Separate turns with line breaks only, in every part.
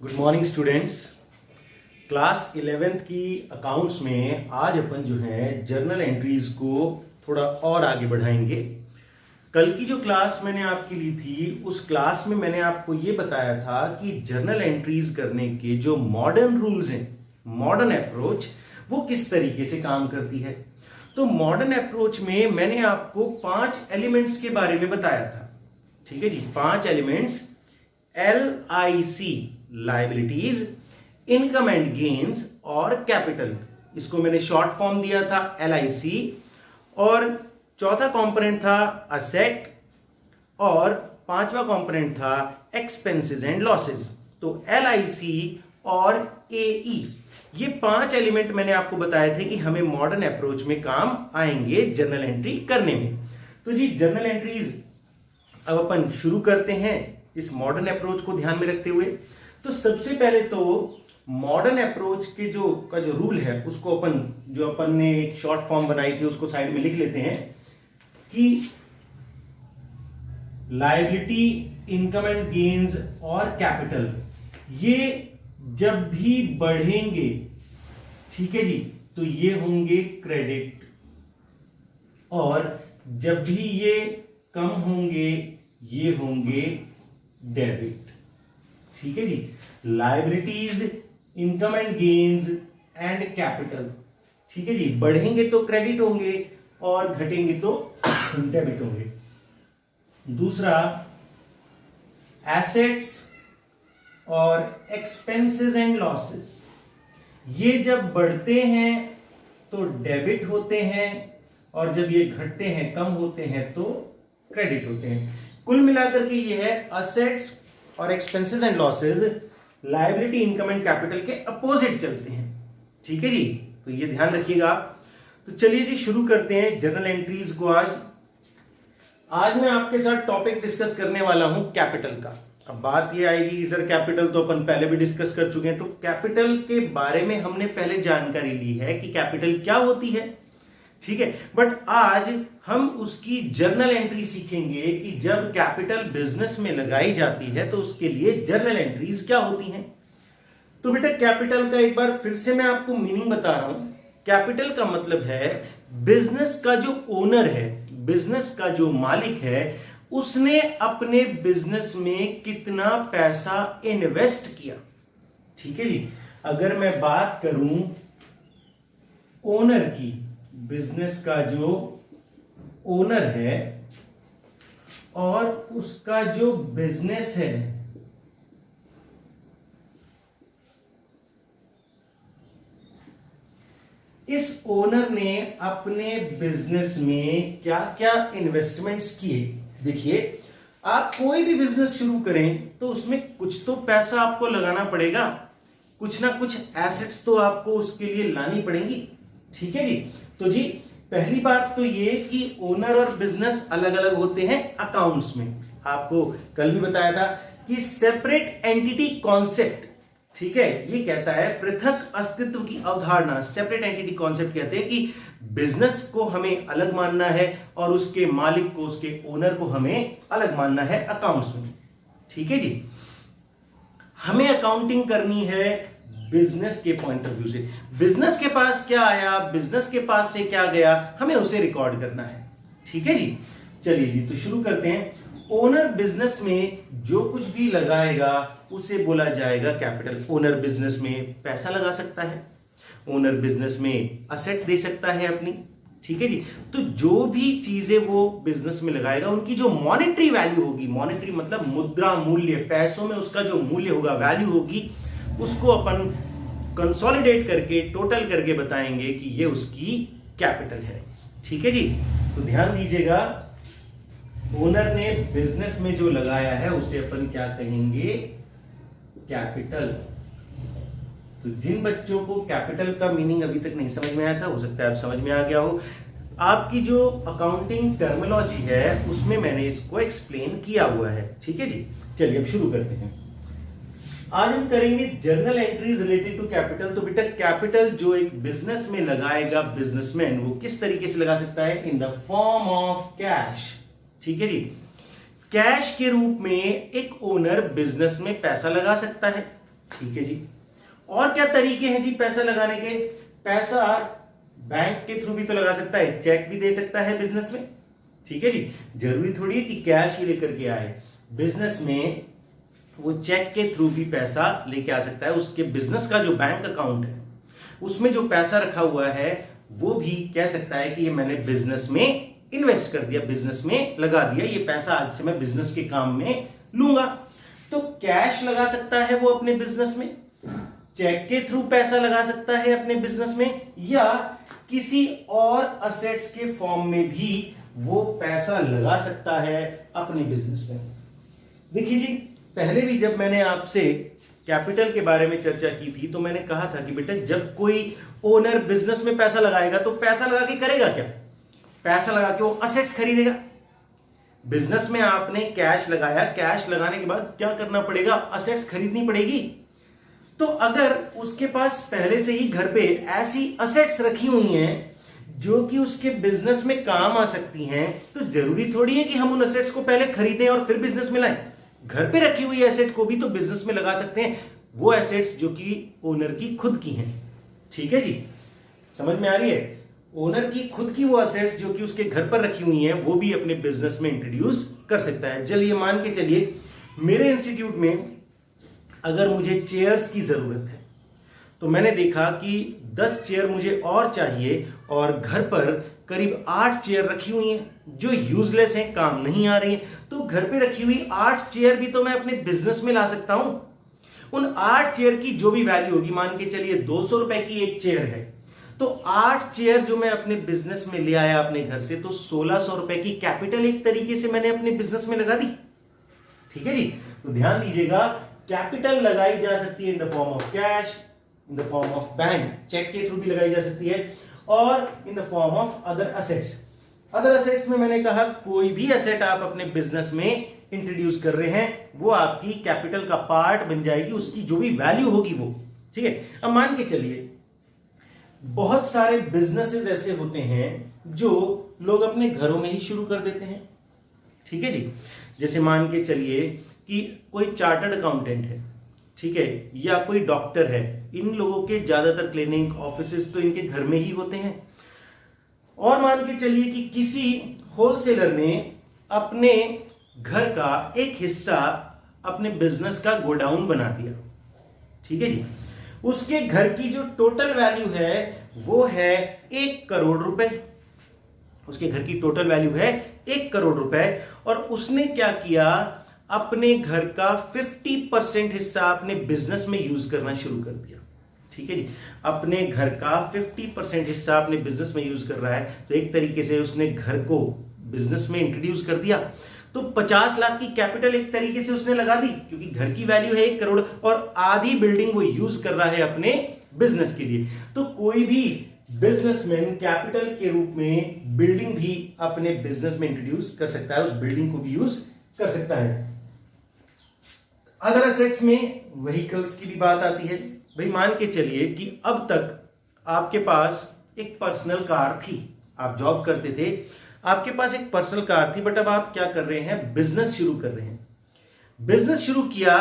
Good morning students. Class 11th की accounts में आज अपन जो है जर्नल एंट्रीज को थोड़ा और आगे बढ़ाएंगे। कल की जो क्लास मैंने आपकी ली थी उस क्लास में मैंने आपको ये बताया था कि जर्नल एंट्रीज करने के जो मॉडर्न रूल्स हैं, मॉडर्न अप्रोच, वो किस तरीके से काम करती है। तो मॉडर्न अप्रोच में मैंने आपको 5 एलिमेंट्स के बारे में बताया था। ठीक है जी, 5 elements: LIC liabilities, income and gains और कैपिटल। इसको मैंने शॉर्ट फॉर्म दिया था LIC। और चौथा कंपोनेंट था असेट और पांचवा कंपोनेंट था एक्सपेंसेस एंड लॉसेस। तो LIC और AE, ये 5 एलिमेंट मैंने आपको बताए थे कि हमें मॉडर्न अप्रोच में काम आएंगे जर्नल एंट्री करने में। तो जी जर्नल एंट्रीज अब अपन शुरू करते हैं इस मॉडर्न अप्रोच को ध्यान में रखते हुए। तो सबसे पहले तो मॉडर्न अप्रोच के जो रूल है उसको अपन ने एक शॉर्ट फॉर्म बनाई थी उसको साइड में लिख लेते हैं कि लायबिलिटी, इनकम एंड गेन्स और कैपिटल ये जब भी बढ़ेंगे, ठीक है जी, तो ये होंगे क्रेडिट, और जब भी ये कम होंगे ये होंगे डेबिट। ठीक है जी, liabilities, income and gains and capital. ठीक है जी, बढ़ेंगे तो क्रेडिट होंगे और घटेंगे तो डेबिट होंगे। दूसरा, एसेट्स और एक्सपेंसेस एंड लॉसेस, ये जब बढ़ते हैं तो डेबिट होते हैं और जब ये घटते हैं, कम होते हैं, तो क्रेडिट होते हैं। कुल मिलाकर के ये है असेट्स और expenses and losses liability, income and capital के अपोजिट चलते हैं। ठीक है जी, तो ये ध्यान रखिएगा। तो चलिए जी शुरू करते हैं जर्नल एंट्रीज को। आज मैं आपके साथ टॉपिक डिस्कस करने वाला हूं कैपिटल का। अब बात ये आएगी सर कैपिटल तो अपन पहले भी डिस्कस कर चुके हैं, तो कैपिटल के बारे में हमने पहले जानकारी ली है कि कैपिटल क्या होती है। ठीक है, बट आज हम उसकी जर्नल एंट्री सीखेंगे कि जब कैपिटल बिजनेस में लगाई जाती है तो उसके लिए जर्नल एंट्रीज क्या होती हैं। तो बेटा कैपिटल का एक बार फिर से मैं आपको मीनिंग बता रहा हूं। कैपिटल का मतलब है बिजनेस का जो ओनर है, बिजनेस का जो मालिक है, उसने अपने बिजनेस में कितना पैसा इन्वेस्ट किया। ठीक है जी, अगर मैं बात करूं ओनर की, बिजनेस का जो ओनर है और उसका जो बिजनेस है, इस ओनर ने अपने बिजनेस में क्या क्या इन्वेस्टमेंट्स किए। देखिए, आप कोई भी बिजनेस शुरू करें तो उसमें कुछ तो पैसा आपको लगाना पड़ेगा, कुछ ना कुछ एसेट्स तो आपको उसके लिए लानी पड़ेंगी। ठीक है जी, तो जी पहली बात तो ये कि ओनर और बिजनेस अलग अलग होते हैं अकाउंट्स में। आपको कल भी बताया था कि सेपरेट एंटिटी कॉन्सेप्ट, ठीक है, ये कहता है पृथक अस्तित्व की अवधारणा। सेपरेट एंटिटी कॉन्सेप्ट कहते हैं कि बिजनेस को हमें अलग मानना है और उसके मालिक को, उसके ओनर को हमें अलग मानना है अकाउंट्स में। ठीक है जी, हमें अकाउंटिंग करनी है बिजनेस के पॉइंट ऑफ व्यू से। बिजनेस के पास क्या आया, बिजनेस के पास से क्या गया, हमें उसे रिकॉर्ड करना है। ठीक है जी, चलिए जी तो शुरू करते हैं। ओनर बिजनेस में जो कुछ भी लगाएगा उसे बोला जाएगा कैपिटल। ओनर बिजनेस में पैसा लगा सकता है, ओनर बिजनेस में असेट दे सकता है अपनी। ठीक है जी, तो जो भी चीजें वो बिजनेस में लगाएगा उनकी जो मॉनेटरी वैल्यू होगी, मॉनेटरी मतलब मुद्रा मूल्य, पैसों में उसका जो मूल्य होगा, वैल्यू होगी, उसको अपन कंसोलिडेट करके, टोटल करके बताएंगे कि ये उसकी कैपिटल है। ठीक है जी, तो ध्यान दीजिएगा, ओनर ने बिजनेस में जो लगाया है उसे अपन क्या कहेंगे, कैपिटल। तो जिन बच्चों को कैपिटल का मीनिंग अभी तक नहीं समझ में आया था, हो सकता है अब समझ में आ गया हो। आपकी जो अकाउंटिंग टर्मिनोलॉजी है उसमें मैंने इसको एक्सप्लेन किया हुआ है। ठीक है जी, चलिए अब शुरू करते हैं। आज हम करेंगे journal entries related to capital. तो बेटा कैपिटल जो एक बिजनेस में लगाएगा बिजनेसमैन, वो किस तरीके से लगा सकता है, in the form of cash. ठीक है जी, कैश के रूप में एक ओनर बिजनेस में पैसा लगा सकता है। ठीक है जी। और क्या तरीके हैं जी पैसा लगाने के? पैसा बैंक के थ्रू भी तो लगा सकता है, चेक भी दे सकता है बिजनेस में, ठीक है जी। जरूरी थोड़ी है कि कैश ही लेकर के आए, बिजनेस में वो चेक के थ्रू भी पैसा लेके आ सकता है। उसके बिजनेस का जो बैंक अकाउंट है उसमें जो पैसा रखा हुआ है वो भी कह सकता है कि ये मैंने बिजनेस में इन्वेस्ट कर दिया, बिजनेस में लगा दिया, ये पैसा आज से मैं बिजनेस के काम में लूंगा। तो कैश लगा सकता है वो अपने बिजनेस में, चेक के थ्रू पैसा लगा सकता है अपने बिजनेस में, या किसी और असेट्स के फॉर्म में भी वो पैसा लगा सकता है अपने बिजनेस में। देखिए जी, पहले भी जब मैंने आपसे कैपिटल के बारे में चर्चा की थी तो मैंने कहा था कि बेटा जब कोई ओनर बिजनेस में पैसा लगाएगा तो पैसा लगा के करेगा क्या? पैसा लगा के वो असेट्स खरीदेगा। बिजनेस में आपने कैश लगाया, कैश लगाने के बाद क्या करना पड़ेगा? असेट्स खरीदनी पड़ेगी। तो अगर उसके पास पहले से ही घर पे ऐसी असेट्स रखी हुई हैं जो कि उसके बिजनेस में काम आ सकती हैं, तो जरूरी थोड़ी है कि हम उन असेट्स को पहले खरीदें और फिर बिजनेस में लाएं। घर पे रखी हुई एसेट को भी तो बिजनेस में लगा सकते हैं, वो एसेट्स जो कि ओनर की खुद की हैं। ठीक है जी, समझ में आ रही है? ओनर की खुद की वो एसेट्स जो कि उसके घर पर रखी हुई हैं वो भी अपने बिजनेस में इंट्रोड्यूस कर सकता है। चलिए मान के चलिए मेरे इंस्टीट्यूट में अगर मुझे चेयर्स की जरूरत है तो मैंने देखा कि 10 चेयर मुझे और चाहिए और घर पर करीब 8 चेयर रखी हुई हैं जो यूजलेस हैं, काम नहीं आ रही हैं। तो घर पे रखी हुई 8 चेयर भी तो मैं अपने बिजनेस में ला सकता हूं। उन 8 चेयर की जो भी वैल्यू होगी, मान के चलिए 200 रुपए की एक चेयर है, तो 8 चेयर जो मैं अपने बिजनेस में ले आया अपने घर से, तो 1600 रुपए की कैपिटल एक तरीके से मैंने अपने बिजनेस में लगा दी। ठीक है जी, तो ध्यान दीजिएगा, कैपिटल लगाई जा सकती है in the form of cash, in the form of bank, cheque के थ्रू भी लगाई जा सकती है, और in the form of other assets. Other assets में मैंने कहा कोई भी असेट आप अपने बिजनेस में इंट्रोड्यूस कर रहे हैं वो आपकी कैपिटल का पार्ट बन जाएगी, उसकी जो भी वैल्यू होगी वो। ठीक है, अब मान के चलिए बहुत सारे बिजनेसेस ऐसे होते हैं जो लोग अपने घरों में ही शुरू कर देते हैं। ठीक है जी, जैसे मान के चलिए कि कोई चार्टर्ड अकाउंटेंट है, ठीक है, या कोई डॉक्टर है, इन लोगों के ज्यादातर क्लिनिक ऑफिसेस तो इनके घर में ही होते हैं। और मान के चलिए कि किसी होलसेलर ने अपने घर का एक हिस्सा अपने बिजनेस का गोडाउन बना दिया। ठीक है जी, उसके घर की जो टोटल वैल्यू है वो है 1 करोड़ रुपए। उसके घर की टोटल वैल्यू है 1 करोड़ रुपए, और उसने क्या किया, अपने घर का 50% हिस्सा अपने बिजनेस में यूज करना शुरू कर दिया। ठीक है जी, अपने घर का 50% हिस्सा अपने बिजनेस में यूज कर रहा है, तो एक तरीके से उसने घर को बिजनेस में इंट्रोड्यूस कर दिया। तो 50 लाख की कैपिटल एक तरीके से उसने लगा दी, क्योंकि घर की वैल्यू है 1 करोड़ और आधी बिल्डिंग वो यूज कर रहा है अपने बिजनेस के लिए। तो कोई भी बिजनेसमैन कैपिटल के रूप में बिल्डिंग भी अपने बिजनेस में इंट्रोड्यूस कर सकता है, उस बिल्डिंग को भी यूज कर सकता है। अदर एसेट्स में व्हीकल्स की भी बात आती है। भाई मान के चलिए कि अब तक आपके पास एक पर्सनल कार थी, आप जॉब करते थे, आपके पास एक पर्सनल कार थी, बट अब आप क्या कर रहे हैं, बिजनेस शुरू कर रहे हैं। बिजनेस शुरू किया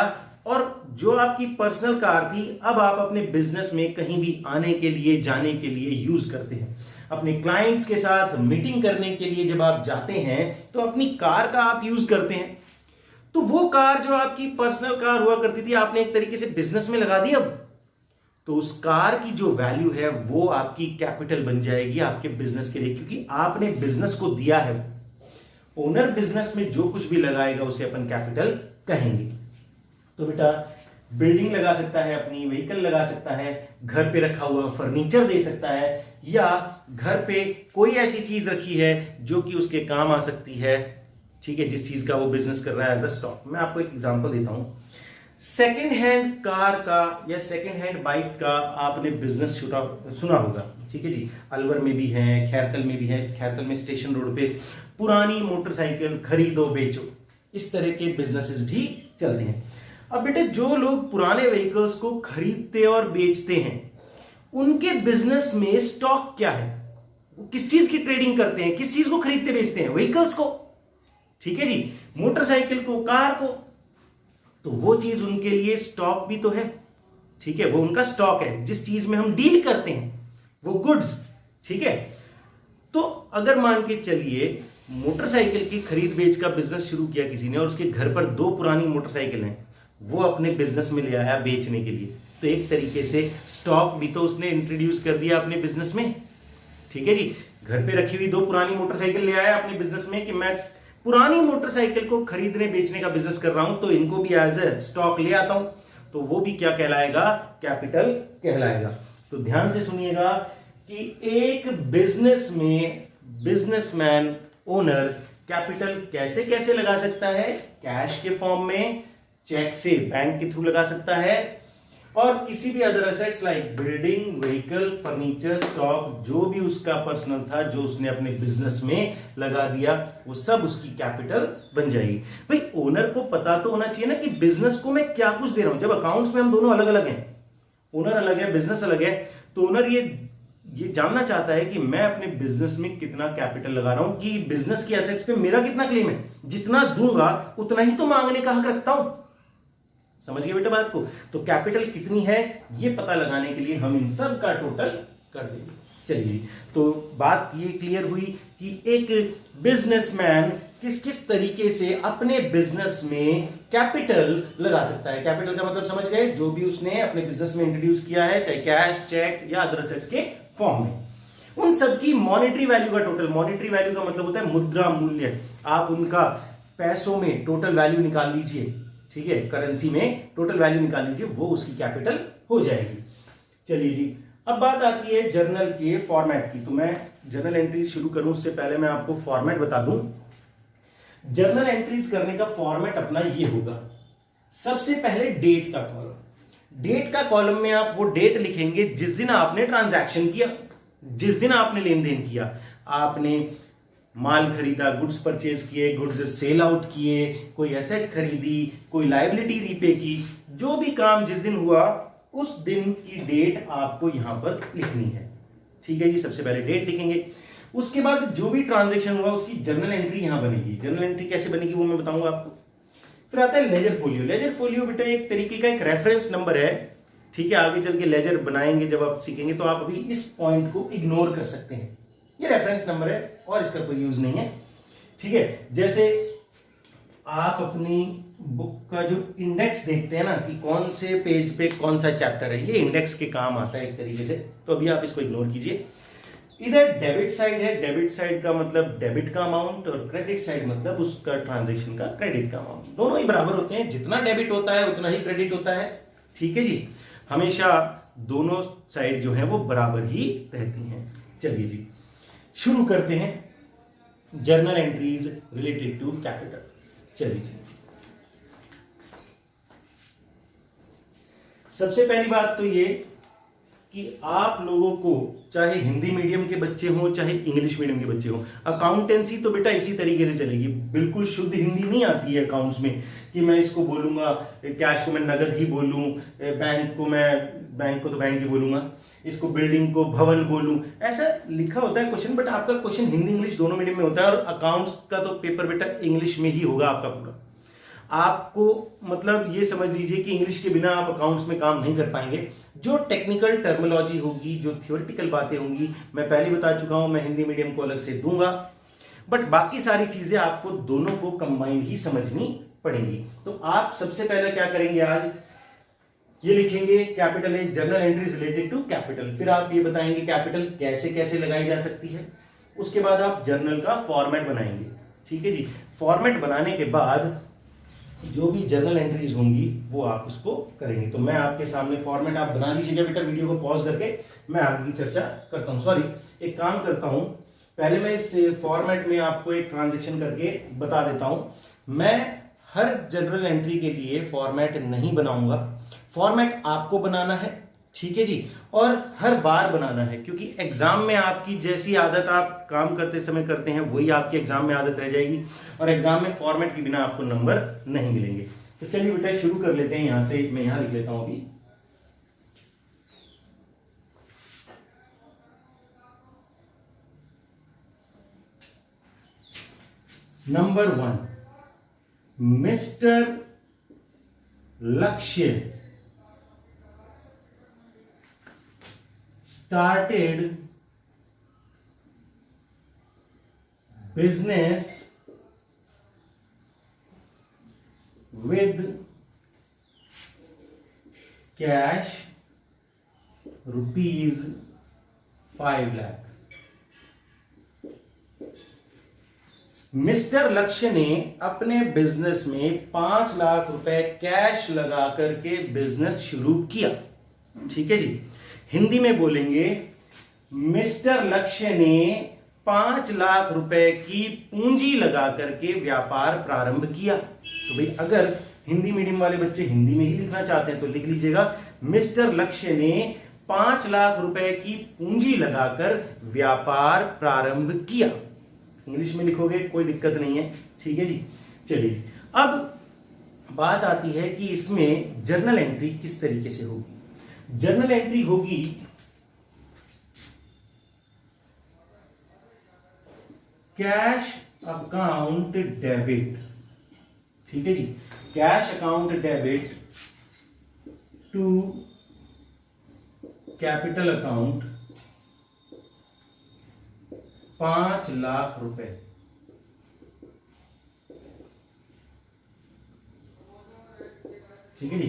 और जो आपकी पर्सनल कार थी अब आप अपने बिजनेस में कहीं भी आने के लिए जाने के लिए यूज करते हैं। अपने क्लाइंट्स के साथ मीटिंग करने के लिए जब आप जाते हैं तो अपनी कार का आप यूज करते हैं। तो वो कार जो आपकी पर्सनल कार हुआ करती थी आपने एक तरीके से बिजनेस में लगा दी। अब तो उस कार की जो वैल्यू है वो आपकी कैपिटल बन जाएगी आपके बिजनेस के लिए, क्योंकि आपने बिजनेस को दिया है। ओनर बिजनेस में जो कुछ भी लगाएगा उसे अपन कैपिटल कहेंगे। तो बेटा बिल्डिंग लगा सकता है, अपनी व्हीकल लगा सकता है, घर पे रखा हुआ फर्नीचर दे सकता है, या घर पे कोई ऐसी चीज रखी है जो कि उसके काम आ सकती है। ठीक है, जिस चीज का वो बिजनेस कर रहा है एज अ स्टॉक। मैं आपको एक एग्जांपल देता हूं। सेकेंड हैंड कार का या सेकेंड हैंड बाइक का आपने बिजनेस सुना होगा। ठीक है जी, अलवर में भी है, खैरतल में भी है। इस खैरतल में स्टेशन रोड पे पुरानी मोटरसाइकिल खरीदो बेचो, इस तरह के बिजनेसेस भी चलते हैं। अब बेटे जो लोग पुराने व्हीकल्स को खरीदते और बेचते हैं उनके बिजनेस में स्टॉक क्या है, वो किस चीज की ट्रेडिंग करते हैं, किस चीज को खरीदते बेचते हैं, व्हीकल्स को। ठीक है जी, मोटरसाइकिल को, कार को। तो वो चीज उनके लिए स्टॉक भी तो है। ठीक है, वो उनका स्टॉक है, जिस चीज में हम डील करते हैं वो गुड्स, ठीक है। तो अगर मान के चलिए मोटरसाइकिल की खरीद बेच का बिजनेस शुरू किया किसी ने और उसके घर पर 2 पुरानी मोटरसाइकिल हैं, वो अपने बिजनेस में ले आया बेचने के लिए, तो एक तरीके से स्टॉक भी तो उसने इंट्रोड्यूस कर दिया अपने बिजनेस में, ठीक है जी। घर पे रखी हुई 2 पुरानी मोटरसाइकिल ले आया अपने बिजनेस में कि मैं पुरानी मोटरसाइकिल को खरीदने बेचने का बिजनेस कर रहा हूं, तो इनको भी एज ए स्टॉक ले आता हूं, तो वो भी क्या कहलाएगा, कैपिटल कहलाएगा। तो ध्यान से सुनिएगा कि एक बिजनेस में बिजनेसमैन ओनर कैपिटल कैसे कैसे लगा सकता है, कैश के फॉर्म में, चेक से बैंक के थ्रू लगा सकता है, और किसी भी other assets like building, vehicle, furniture, stock, जो भी उसका पर्सनल था जो उसने अपने बिजनेस में लगा दिया, वो सब उसकी कैपिटल बन जाएगी। भाई ओनर को पता तो होना चाहिए ना कि बिजनेस को मैं क्या कुछ दे रहा हूं। जब अकाउंट्स में हम दोनों अलग अलग हैं, ओनर अलग है, बिजनेस अलग है, तो ओनर ये जानना चाहता है कि मैं अपने बिजनेस में कितना कैपिटल लगा रहा हूं, कि बिजनेस की एसेट्स पे मेरा कितना क्लेम है, जितना दूंगा उतना ही तो मांगने का हक रखता हूं। समझ गए बेटा बात को। तो कैपिटल कितनी है ये पता लगाने के लिए हम इन सब का टोटल कर देंगे। चलिए, तो बात ये क्लियर हुई कि एक बिजनेसमैन किस किस तरीके से अपने बिजनेस में कैपिटल लगा सकता है। कैपिटल का मतलब समझ गए, जो भी उसने अपने बिजनेस में इंट्रोड्यूस किया है, चाहे कैश, चेक या अदर एसेट्स के फॉर्म में, उन सबकी मॉनेटरी वैल्यू का टोटल। मॉनेटरी वैल्यू का मतलब होता है मुद्रा मूल्य। आप उनका पैसों में टोटल वैल्यू निकाल लीजिए, ठीक है, करेंसी में टोटल वैल्यू निकाल लीजिए, वो उसकी कैपिटल हो जाएगी। चलिए जी, अब बात आती है जर्नल के फॉर्मेट की। तो मैं जर्नल एंट्रीज शुरू करूं उससे पहले मैं आपको फॉर्मेट बता दूं। जर्नल एंट्रीज करने का फॉर्मेट अपना ये होगा। सबसे पहले डेट का कॉलम। डेट का कॉलम में आप वो डेट लिखेंगे जिस दिन आपने ट्रांजैक्शन किया, जिस दिन आपने लेन देन किया। आपने माल खरीदा, गुड्स परचेज किए, गुड्स सेल आउट किए, कोई एसेट खरीदी, कोई लायबिलिटी रीपे की, जो भी काम जिस दिन हुआ उस दिन की डेट आपको यहां पर लिखनी है, ठीक है जी। सबसे पहले डेट लिखेंगे, उसके बाद जो भी ट्रांजैक्शन हुआ उसकी जर्नल एंट्री यहां बनेगी। जर्नल एंट्री कैसे बनेगी वो मैं बताऊंगा आपको। फिर आता है लेजर फोलियो। लेजर फोलियो बेटा एक तरीके का एक रेफरेंस नंबर है, ठीक है। आगे चल के लेजर बनाएंगे जब आप सीखेंगे, तो आप अभी इस पॉइंट को इग्नोर कर सकते हैं, ये रेफरेंस नंबर है और इसका कोई यूज नहीं है, ठीक है। जैसे आप अपनी बुक का जो इंडेक्स देखते हैं ना कि कौन से पेज पे कौन सा चैप्टर है, ये इंडेक्स के काम आता है एक तरीके से, तो अभी आप इसको इग्नोर कीजिए। इधर डेबिट साइड है, डेबिट साइड का मतलब डेबिट का अमाउंट, और क्रेडिट साइड मतलब उसका ट्रांजैक्शन का क्रेडिट का अमाउंट। दोनों ही बराबर होते हैं, जितना डेबिट होता है उतना ही क्रेडिट होता है, ठीक है जी। हमेशा दोनों साइड जो है वो बराबर ही रहती हैं। चलिए जी, शुरू करते हैं journal entries related to capital. चलिए जी, सबसे पहली बात तो ये कि आप लोगों को चाहे हिंदी मीडियम के बच्चे हों चाहे इंग्लिश मीडियम के बच्चे हों, अकाउंटेंसी तो बेटा इसी तरीके से चलेगी। बिल्कुल शुद्ध हिंदी नहीं आती है अकाउंट्स में कि मैं इसको बोलूंगा, कैश को मैं नगद ही बोलूं, बैंक को तो बैंक ही बोलूंगा, इसको बिल्डिंग को भवन बोलूं, ऐसा लिखा होता है क्वेश्चन। बट आपका क्वेश्चन हिंदी इंग्लिश दोनों मीडियम में होता है, और अकाउंट्स का तो पेपर बेटा इंग्लिश में ही होगा आपका पूरा। आपको मतलब ये समझ लीजिए कि इंग्लिश के बिना आप अकाउंट्स में काम नहीं कर पाएंगे। जो टेक्निकल टर्मिनोलॉजी होगी, जो थियोरेटिकल बातें होंगी, मैं पहले बता चुका हूं, मैं हिंदी मीडियम को अलग से दूंगा, बट बाकी सारी चीजें आपको दोनों को कंबाइंड ही समझनी पड़ेंगी। तो आप सबसे पहले क्या करेंगे, आज ये लिखेंगे कैपिटल है, journal entries related to capital. फिर आप ये बताएंगे कैपिटल कैसे कैसे लगाई जा सकती है। उसके बाद आप जर्नल का फॉर्मेट बनाएंगे, ठीक है जी। फॉर्मेट बनाने के बाद जो भी जर्नल एंट्रीज होंगी वो आप उसको करेंगे। तो मैं आपके सामने फॉर्मेट, आप बना लीजिएगा बेटा, वीडियो को पॉज करके मैं आगे की चर्चा करता हूं। सॉरी, एक काम करता हूं, पहले मैं इस फॉर्मेट में आपको एक ट्रांजेक्शन करके बता देता हूं। मैं हर जर्नल एंट्री के लिए फॉर्मेट नहीं बनाऊंगा, फॉर्मेट आपको बनाना है, ठीक है जी, और हर बार बनाना है, क्योंकि एग्जाम में आपकी जैसी आदत आप काम करते समय करते हैं वही आपकी एग्जाम में आदत रह जाएगी, और एग्जाम में फॉर्मेट के बिना आपको नंबर नहीं मिलेंगे। तो चलिए बेटा शुरू कर लेते हैं। यहां से मैं यहां लिख लेता हूं अभी। नंबर 1, मिस्टर लक्ष्य started business with cash rupees 5 lakh। Mister लक्ष्य ने अपने बिजनेस में 5 लाख रुपए कैश लगा करके बिजनेस शुरू किया। ठीक है जी, हिंदी में बोलेंगे मिस्टर लक्ष्य ने 5 लाख रुपए की पूंजी लगा करके व्यापार प्रारंभ किया। तो भाई अगर हिंदी मीडियम वाले बच्चे हिंदी में ही लिखना चाहते हैं तो लिख लीजिएगा, मिस्टर लक्ष्य ने 5 लाख रुपए की पूंजी लगाकर व्यापार प्रारंभ किया। इंग्लिश में लिखोगे कोई दिक्कत नहीं है। ठीक है जी, चलिए अब बात आती है कि इसमें जर्नल एंट्री किस तरीके से होगी। जर्नल एंट्री होगी कैश अकाउंट डेबिट। ठीक है जी, cash account debit to capital account 5 lakh रुपए। ठीक है जी,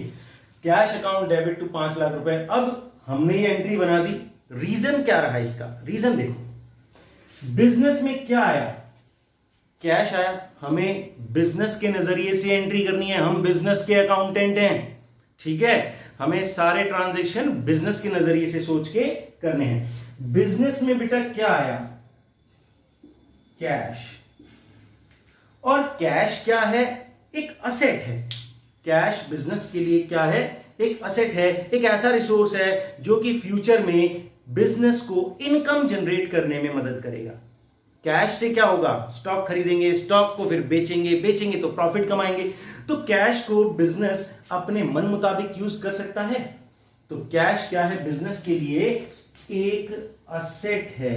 cash account debit to 5 lakh रुपए। अब हमने ये एंट्री बना दी। रीजन क्या रहा इसका? रीजन देखो, बिजनेस में क्या आया? कैश आया। हमें बिजनेस के नजरिए से एंट्री करनी है, हम बिजनेस के अकाउंटेंट हैं। ठीक है, हमें सारे ट्रांजैक्शन बिजनेस के नजरिए से सोच के करने हैं। बिजनेस में बेटा क्या आया? कैश। और कैश क्या है? एक असेट है। कैश बिजनेस के लिए क्या है? एक असेट है, एक ऐसा रिसोर्स है जो कि फ्यूचर में बिजनेस को इनकम जनरेट करने में मदद करेगा। कैश से क्या होगा? स्टॉक खरीदेंगे, स्टॉक को फिर बेचेंगे, बेचेंगे तो प्रॉफिट कमाएंगे। तो कैश को बिजनेस अपने मन मुताबिक यूज कर सकता है। तो कैश क्या है? बिजनेस के लिए एक असेट है।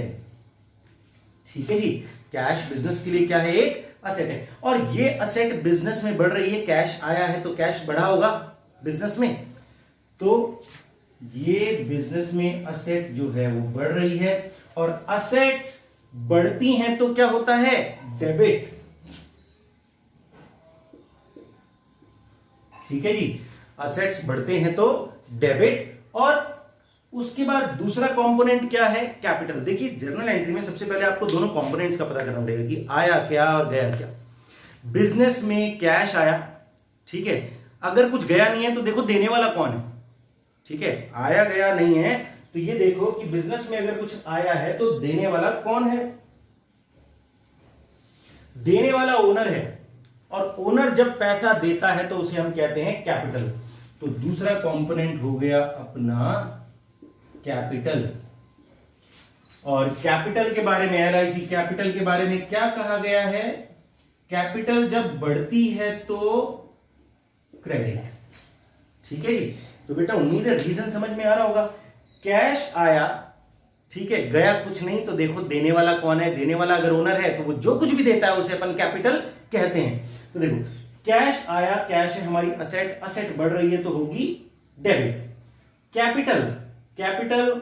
ठीक है जी, कैश बिजनेस के लिए क्या है? एक असेट है। और ये असेट बिजनेस में बढ़ रही है। कैश आया है तो कैश बढ़ा होगा बिजनेस में, तो ये बिजनेस में असेट जो है वो बढ़ रही है। और असेट्स बढ़ती हैं तो क्या होता है? डेबिट। ठीक है जी, असेट्स बढ़ते हैं तो डेबिट। और उसके बाद दूसरा कंपोनेंट क्या है? कैपिटल। देखिए जर्नल एंट्री में सबसे पहले आपको दोनों कंपोनेंट्स का पता करना पड़ेगा कि आया क्या और गया क्या। बिजनेस में कैश आया, ठीक है, अगर कुछ गया नहीं है तो देखो देने वाला कौन है। ठीक है, आया गया नहीं है तो ये देखो कि बिजनेस में अगर कुछ आया है तो देने वाला कौन है? देने वाला ओनर है। और ओनर जब पैसा देता है तो उसे हम कहते हैं कैपिटल। तो दूसरा कंपोनेंट हो गया अपना कैपिटल। और कैपिटल के बारे में, एलआईसी कैपिटल के बारे में क्या कहा गया है? कैपिटल जब बढ़ती है तो क्रेडिट। ठीक है जी, तो बेटा उम्मीद है रीजन समझ में आ रहा होगा। कैश आया, ठीक है, गया कुछ नहीं, तो देखो देने वाला कौन है? देने वाला अगर ओनर है तो वो जो कुछ भी देता है उसे अपन कैपिटल कहते हैं। तो देखो कैश आया, कैश है हमारी असेट, असेट बढ़ रही है तो होगी डेबिट। कैपिटल, कैपिटल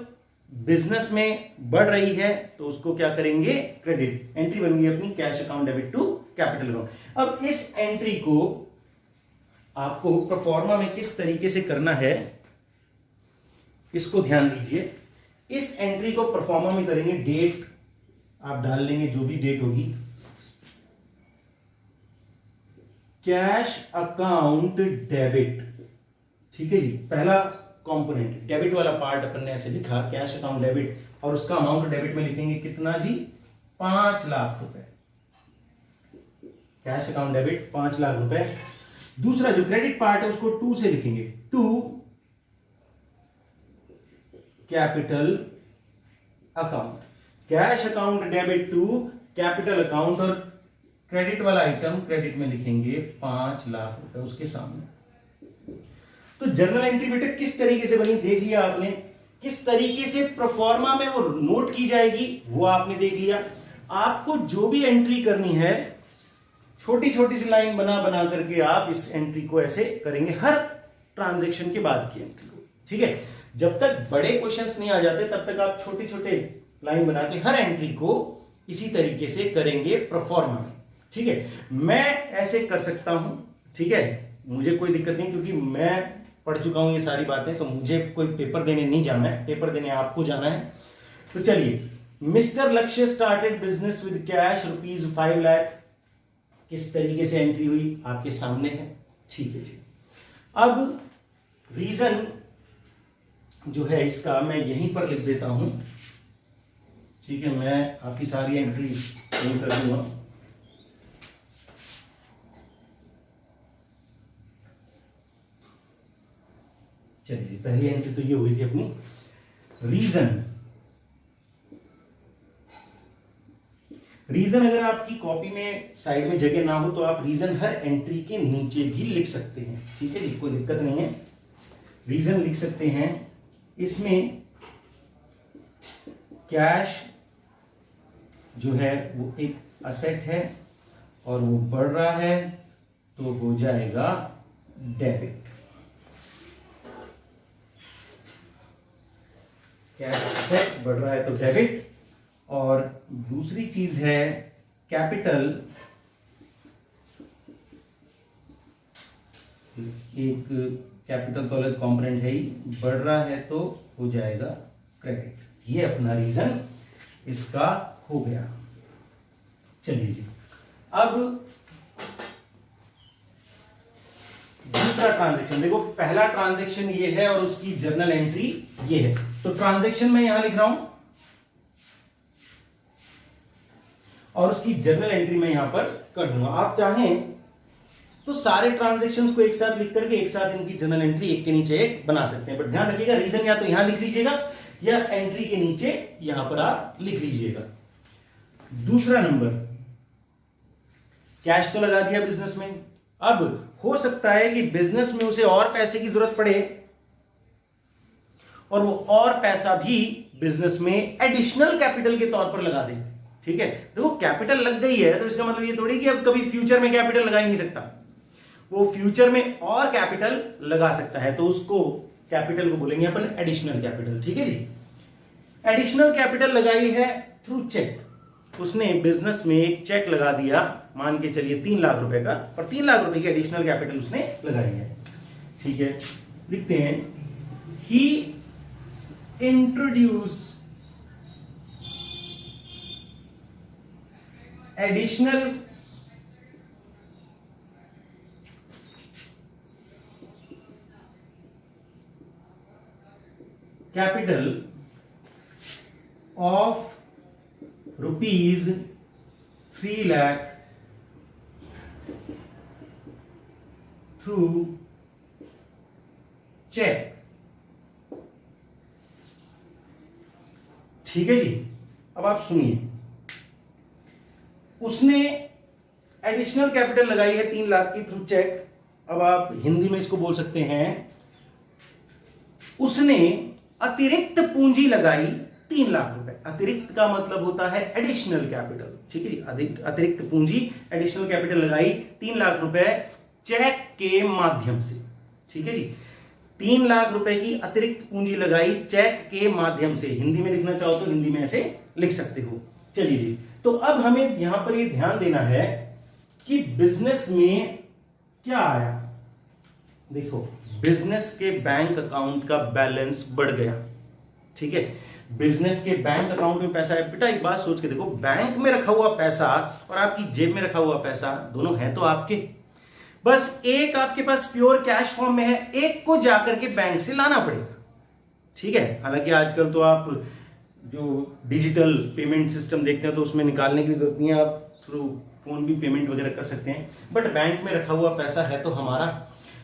बिजनेस में बढ़ रही है तो उसको क्या करेंगे? क्रेडिट। एंट्री बन गई अपनी cash account debit to capital account. अब इस एंट्री को आपको प्रोफॉर्मा में किस तरीके से करना है इसको ध्यान दीजिए। इस एंट्री को प्रोफॉर्मा में करेंगे, डेट आप डाल लेंगे जो भी डेट होगी। Cash account debit. ठीक है जी, पहला कंपोनेंट डेबिट वाला पार्ट अपन ने ऐसे लिखा कैश अकाउंट डेबिट, और उसका अमाउंट डेबिट में लिखेंगे कितना जी? 5 लाख रुपए। कैश अकाउंट डेबिट 5 लाख रुपए। दूसरा जो क्रेडिट पार्ट है उसको 2 से लिखेंगे, to capital account. Cash account debit to capital account, और क्रेडिट वाला आइटम क्रेडिट में लिखेंगे 5 लाख रुपए उसके सामने। तो जर्नल एंट्री बेटा किस तरीके से बनी देख लिया आपने, किस तरीके से प्रोफॉर्मा में वो नोट की जाएगी वो आपने देख लिया। आपको जो भी एंट्री करनी है छोटी छोटी सी लाइन बना बना करके आप इस एंट्री को ऐसे करेंगे, हर ट्रांजैक्शन के बाद की एंट्री को। ठीक ठीक है। जब तक बड़े क्वेश्चंस नहीं आ जाते तब तक आप छोटे छोटे लाइन बना के हर एंट्री को इसी तरीके से करेंगे प्रोफॉर्मा में, ठीक है। मैं ऐसे कर सकता हूं, ठीक है, मुझे कोई दिक्कत नहीं, क्योंकि मैं पढ़ चुका हूं ये सारी बातें, तो मुझे कोई पेपर देने नहीं जाना है, पेपर देने आपको जाना है। तो चलिए, मिस्टर लक्ष्य started business with cash ₹5 lakh, किस तरीके से एंट्री हुई आपके सामने है, ठीक है जी। अब रीजन जो है इसका मैं यहीं पर लिख देता हूं, ठीक है, मैं आपकी सारी एंट्री कर दूंगा। चलिए, पहली एंट्री तो ये हुई थी अपनी। रीजन अगर आपकी कॉपी में साइड में जगह ना हो तो आप रीजन हर एंट्री के नीचे भी लिख सकते हैं, ठीक है जी, कोई दिक्कत नहीं है। रीजन लिख सकते हैं, इसमें कैश जो है वो एक असेट है और वो बढ़ रहा है तो हो जाएगा डेबिट। कैश असेट बढ़ रहा है तो डेबिट। और दूसरी चीज है कैपिटल, एक कैपिटल तो अलग कंपोनेंट है ही, बढ़ रहा है तो हो जाएगा क्रेडिट। ये अपना रीजन इसका हो गया। चलिए जी, अब दूसरा ट्रांजैक्शन देखो, पहला ट्रांजैक्शन ये है और उसकी जर्नल एंट्री ये है। तो ट्रांजैक्शन मैं यहां लिख रहा हूं और उसकी जर्नल एंट्री मैं यहां पर कर दूंगा। आप चाहें तो सारे ट्रांजैक्शंस को एक साथ लिख करके एक साथ इनकी जर्नल एंट्री एक के नीचे एक बना सकते हैं, बट ध्यान रखिएगा रीजन या तो यहां लिख लीजिएगा या एंट्री के नीचे यहां पर आप लिख लीजिएगा। दूसरा नंबर, कैश तो लगा दिया बिजनेस में, अब हो सकता है कि बिजनेस में उसे और पैसे की जरूरत पड़े और वो और पैसा भी बिजनेस में एडिशनल कैपिटल के तौर पर लगा दे, ठीक है। देखो कैपिटल लग गई है तो इसका मतलब ये थोड़ी कि अब कभी फ्यूचर में कैपिटल लगा ही नहीं सकता, वो फ्यूचर में और कैपिटल लगा सकता है, तो उसको कैपिटल को बोलेंगे अपन एडिशनल कैपिटल, ठीक है जी। एडिशनल कैपिटल लगाई है थ्रू चेक, उसने बिजनेस में एक चेक लगा दिया, मान के चलिए 3 लाख रुपए का, और 3 लाख रुपए की एडिशनल कैपिटल उसने लगाई है, ठीक है। लिखते हैं ही introduce additional capital of ₹3 lakh through cheque, ठीक है जी। अब आप सुनिए, उसने एडिशनल कैपिटल लगाई है 3 लाख की थ्रू चेक। अब आप हिंदी में इसको बोल सकते हैं, उसने अतिरिक्त पूंजी लगाई 3 लाख रुपए। अतिरिक्त का मतलब होता है एडिशनल कैपिटल, ठीक है जी। अतिरिक्त पूंजी एडिशनल कैपिटल लगाई 3 लाख रुपए चेक के माध्यम से, ठीक है जी। 3 लाख रुपए की अतिरिक्त पूंजी लगाई चेक के माध्यम से, हिंदी में लिखना चाहो तो हिंदी में ऐसे लिख सकते हो। चलिए जी, तो अब हमें यहां पर ये ध्यान देना है कि बिजनेस में क्या आया। देखो, बिजनेस के बैंक अकाउंट का बैलेंस बढ़ गया, ठीक है। बिजनेस के बैंक अकाउंट में पैसा है। बेटा एक बात सोच के देखो, बैंक में रखा हुआ पैसा और आपकी जेब में रखा हुआ पैसा दोनों है तो आपके, बस एक आपके पास प्योर कैश फॉर्म में है, एक को जाकर के बैंक से लाना पड़ेगा, ठीक है। हालांकि आजकल तो आप जो डिजिटल पेमेंट सिस्टम देखते हैं तो उसमें निकालने की जरूरत नहीं है, आप थ्रू फोन भी पेमेंट वगैरह कर सकते हैं, बट बैंक में रखा हुआ पैसा है तो हमारा।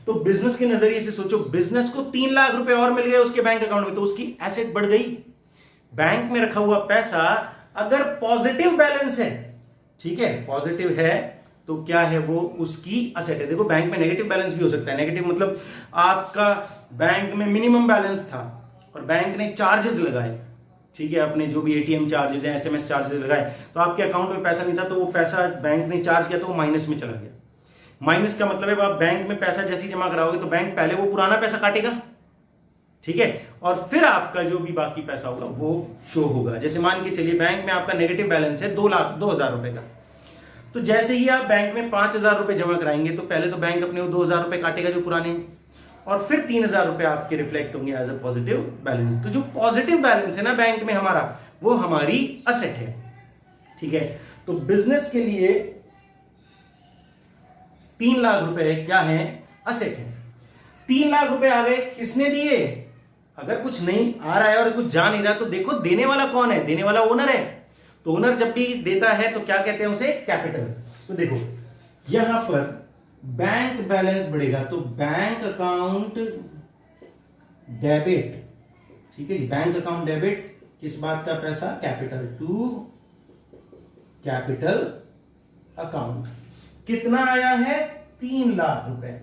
तो बिजनेस के नजरिए से सोचो, बिजनेस को 3 लाख रुपए और मिल गए उसके बैंक अकाउंट में, तो उसकी एसेट बढ़ गई। बैंक में रखा हुआ पैसा अगर पॉजिटिव बैलेंस है, ठीक है, पॉजिटिव है तो क्या है, वो उसकी असेट है। देखो बैंक में नेगेटिव बैलेंस भी हो सकता है। नेगेटिव मतलब आपका बैंक में मिनिमम बैलेंस था और बैंक ने चार्जेस लगाए, ठीक है, अपने जो भी एटीएम चार्जेस हैं, एसएमएस चार्जेस लगाए, तो आपके अकाउंट में पैसा नहीं था, तो वो पैसा बैंक ने चार्ज किया तो वो माइनस में चला गया। माइनस का मतलब है आप बैंक में पैसा जैसे ही जमा कराओगे तो बैंक पहले वो पुराना पैसा काटेगा, ठीक है, और फिर आपका जो भी बाकी पैसा होगा वो शो होगा। जैसे मान के चलिए बैंक में आपका नेगेटिव बैलेंस है 2,02,000 रुपए का, तो जैसे ही आप बैंक में 5,000 रुपए जमा कराएंगे तो पहले तो बैंक अपने 2,000 रुपए काटेगा जो पुराने, और फिर 3,000 रुपए आपके रिफ्लेक्ट होंगे एज अ पॉजिटिव बैलेंस। तो जो पॉजिटिव बैलेंस है ना बैंक में हमारा, वो हमारी असेट है, ठीक है। तो बिजनेस के लिए 3 लाख रुपए क्या है, असेट है। 3 लाख रुपए आ गए, किसने दिए? अगर कुछ नहीं आ रहा है और कुछ जा नहीं रहा तो देखो देने वाला कौन है, देने वाला ओनर है। तो ओनर जब भी देता है तो क्या कहते हैं उसे, कैपिटल। तो देखो यहां पर बैंक बैलेंस बढ़ेगा तो बैंक अकाउंट डेबिट, ठीक है जी, बैंक अकाउंट डेबिट किस बात का पैसा, कैपिटल टू कैपिटल अकाउंट। कितना आया है, 3 लाख रुपए,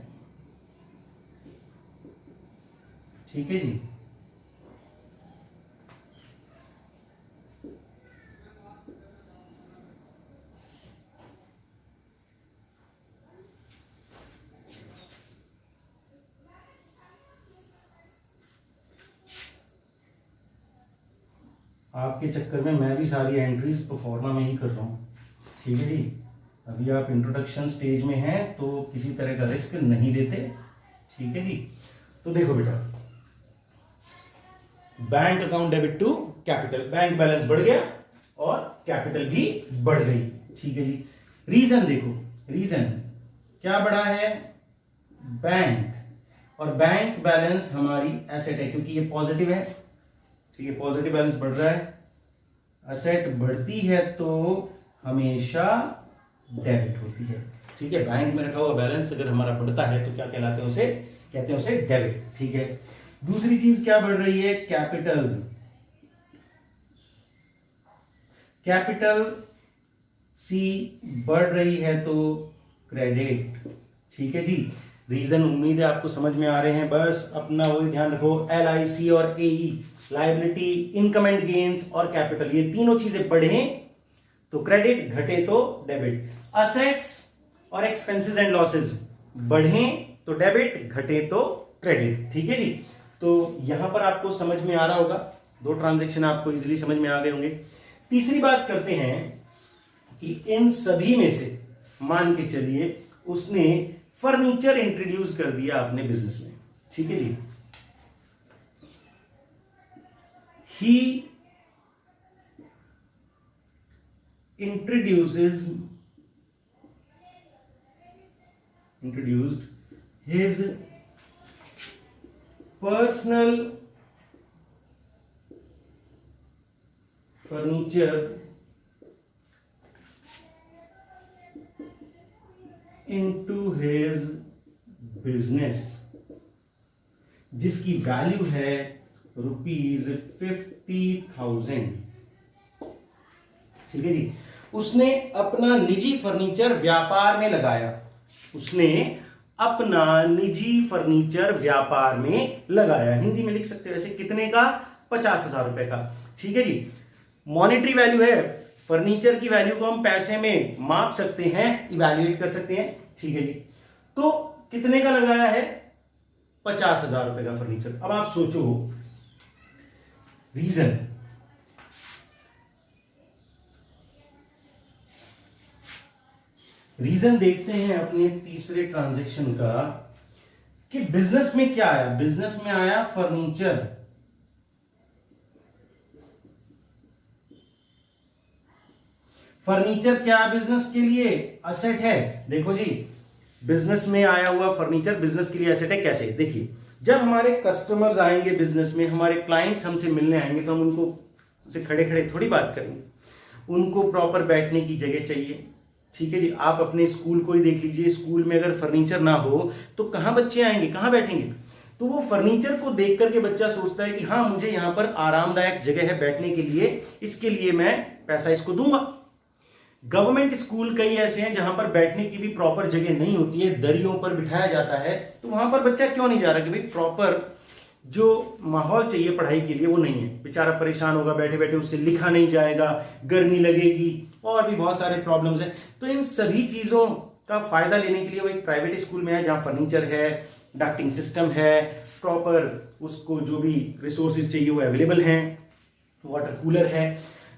ठीक है जी। आपके चक्कर में मैं भी सारी एंट्रीज प्रोफॉर्मा में ही कर रहा हूं, ठीक है जी। अभी आप इंट्रोडक्शन स्टेज में हैं तो किसी तरह का रिस्क नहीं लेते, ठीक है जी। तो देखो बेटा, bank account debit to capital, bank balance बढ़ गया और कैपिटल भी बढ़ गई, ठीक है जी। रीजन देखो, रीजन क्या बढ़ा है, बैंक, और बैंक बैलेंस हमारी एसेट है क्योंकि ये पॉजिटिव है, ठीक है, पॉजिटिव बैलेंस बढ़ रहा है। एसेट बढ़ती है तो हमेशा डेबिट होती है, ठीक है। बैंक में रखा हुआ बैलेंस अगर हमारा बढ़ता है तो क्या कहलाते हैं उसे, कहते हैं उसे डेबिट, ठीक है। दूसरी चीज क्या बढ़ रही है, कैपिटल, कैपिटल सी बढ़ रही है तो क्रेडिट, ठीक है जी। रीजन उम्मीद है आपको समझ में आ रहे हैं, बस अपना वही ध्यान रखो, LIC और AE, liability, income and gains और कैपिटल, ये तीनों चीजें बढ़े तो क्रेडिट, घटे तो डेबिट। असेट्स और एक्सपेंसेस एंड लॉसेस बढ़े तो डेबिट, घटे तो क्रेडिट, ठीक है जी। तो यहां पर आपको समझ में आ रहा होगा, 2 ट्रांजैक्शन आपको इजीली समझ में आ गए होंगे। तीसरी बात करते हैं कि इन सभी में से मान के चलिए उसने फर्नीचर इंट्रोड्यूस कर दिया अपने बिजनेस में, ठीक है जी। ही introduced his personal furniture into his business, जिसकी वैल्यू है ₹50,000, ठीक है जी। उसने अपना निजी फर्नीचर व्यापार में लगाया, उसने अपना निजी फर्नीचर व्यापार में लगाया, हिंदी में लिख सकते हो ऐसे, कितने का, 50,000 रुपए का, ठीक है जी। मॉनेटरी वैल्यू है, फर्नीचर की वैल्यू को हम पैसे में माप सकते हैं, इवैल्यूएट कर सकते हैं, ठीक है जी। तो कितने का लगाया है, 50,000 रुपए का फर्नीचर। अब आप सोचो रीजन, रीजन देखते हैं अपने तीसरे ट्रांजैक्शन का कि बिजनेस में क्या आया, बिजनेस में आया फर्नीचर, फर्नीचर क्या बिजनेस के लिए असेट है। देखो जी, बिजनेस में आया हुआ फर्नीचर बिजनेस के लिए एसेट है। कैसे, देखिए, जब हमारे कस्टमर्स आएंगे बिजनेस में, हमारे क्लाइंट्स हमसे मिलने आएंगे तो हम उनको से खड़े खड़े थोड़ी बात करेंगे, उनको प्रॉपर बैठने की जगह चाहिए, ठीक है जी। आप अपने स्कूल को ही देख लीजिए, स्कूल में अगर फर्नीचर ना हो तो कहां बच्चे आएंगे, कहां बैठेंगे। तो वो फर्नीचर को देख करके बच्चा सोचता है कि हाँ, मुझे यहां पर आरामदायक जगह है बैठने के लिए, इसके लिए मैं पैसा इसको दूंगा। गवर्नमेंट स्कूल कई ऐसे हैं जहां पर बैठने की भी प्रॉपर जगह नहीं होती है, दरियों पर बिठाया जाता है, तो वहां पर बच्चा क्यों नहीं जा रहा कि भाई प्रॉपर जो माहौल चाहिए पढ़ाई के लिए वो नहीं है, बेचारा परेशान होगा बैठे बैठे, उससे लिखा नहीं जाएगा, गर्मी लगेगी और भी बहुत सारे प्रॉब्लम्स हैं। तो इन सभी चीजों का फायदा लेने के लिए वो एक प्राइवेट स्कूल में है जहां फर्नीचर है, डक्टिंग सिस्टम है, प्रॉपर उसको जो भी रिसोर्सेज चाहिए वो अवेलेबल हैं, वाटर कूलर है।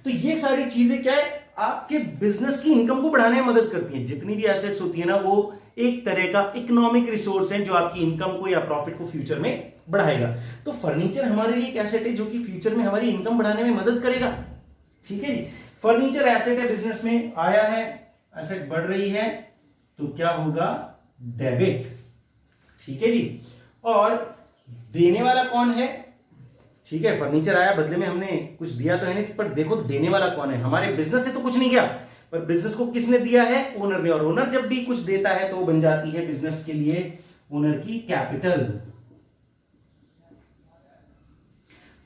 तो ये सारी चीजें क्या है, आपके बिजनेस की इनकम को बढ़ाने में मदद करती हैं। जितनी भी एसेट्स होती है ना, वो एक तरह का इकोनॉमिक रिसोर्स है जो आपकी इनकम को या प्रॉफिट को फ्यूचर में बढ़ाएगा। तो फर्नीचर हमारे लिए एक एसेट है जो कि फ्यूचर में हमारी इनकम बढ़ाने में मदद करेगा। ठीक है जी, फर्नीचर एसेट है, बिजनेस में आया है, एसेट बढ़ रही है, तो क्या होगा, डेबिट। ठीक है जी, और देने वाला कौन है, ठीक है, फर्नीचर आया, बदले में हमने कुछ दिया तो है नहीं, पर देखो देने वाला कौन है, हमारे बिजनेस से तो कुछ नहीं गया, पर बिजनेस को किसने दिया है, ओनर ने। और ओनर जब भी कुछ देता है तो वो बन जाती है बिजनेस के लिए ओनर की कैपिटल।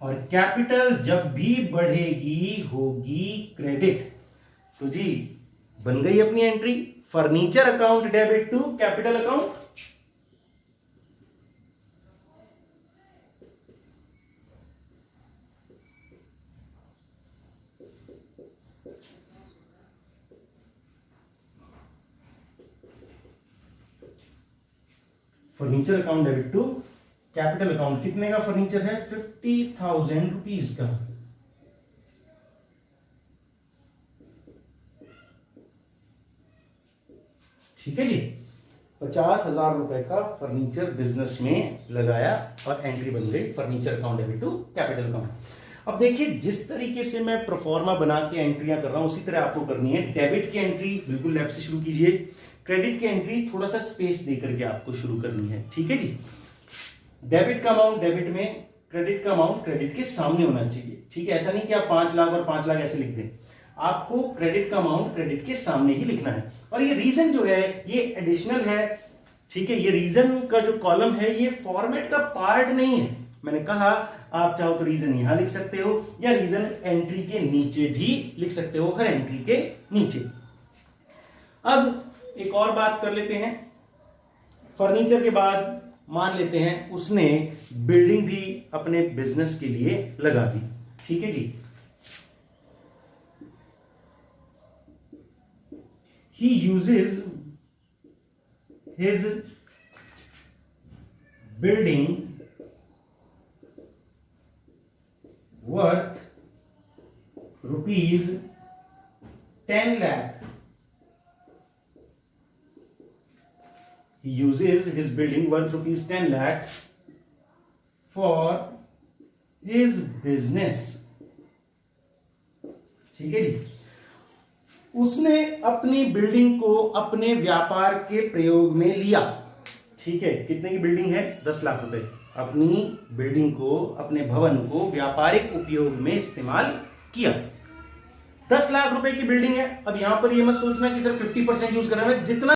और कैपिटल जब भी बढ़ेगी होगी क्रेडिट। तो जी बन गई अपनी entry, furniture account debit to capital account. Furniture account debit to capital account. कितने का फर्नीचर है, 50,000 रुपीज का। ठीक है जी, 50,000 रुपए का फर्नीचर बिजनेस में लगाया और एंट्री बन गई furniture account debit to capital account. अब देखिए, जिस तरीके से मैं प्रोफॉर्मा बना के एंट्रियां कर रहा हूं उसी तरह आपको करनी है। डेबिट की एंट्री बिल्कुल लेफ्ट से शुरू कीजिए, क्रेडिट की एंट्री थोड़ा सा स्पेस देकर के आपको शुरू करनी है। ठीक है जी, डेबिट का अमाउंट डेबिट में, क्रेडिट का अमाउंट क्रेडिट के सामने होना चाहिए। ठीक है, ऐसा नहीं कि आप 5 लाख और 5 लाख ऐसे लिख दें, आपको क्रेडिट का अमाउंट क्रेडिट के सामने ही लिखना है। और ये रीजन जो है ये एडिशनल है। ठीक है, ये रीजन का जो कॉलम है ये फॉर्मेट का पार्ट नहीं है। मैंने कहा आप चाहो तो रीजन यहां लिख सकते हो या रीजन एंट्री के नीचे भी लिख सकते हो, हर एंट्री के नीचे। अब एक और बात कर लेते हैं, फर्नीचर के बाद मान लेते हैं उसने बिल्डिंग भी अपने बिजनेस के लिए लगा दी। ठीक है जी, he uses his building worth rupees 10 lakh. He uses his building worth rupees 10 lakh for his business. ठीक है जी, उसने अपनी बिल्डिंग को अपने व्यापार के प्रयोग में लिया। ठीक है, कितने की बिल्डिंग है, 10 लाख रुपए। अपनी बिल्डिंग को, अपने भवन को व्यापारिक उपयोग में इस्तेमाल किया। 10 लाख रुपए की बिल्डिंग है। अब यहां पर ये मत सोचना कि सिर्फ 50% यूज कर रहा है, जितना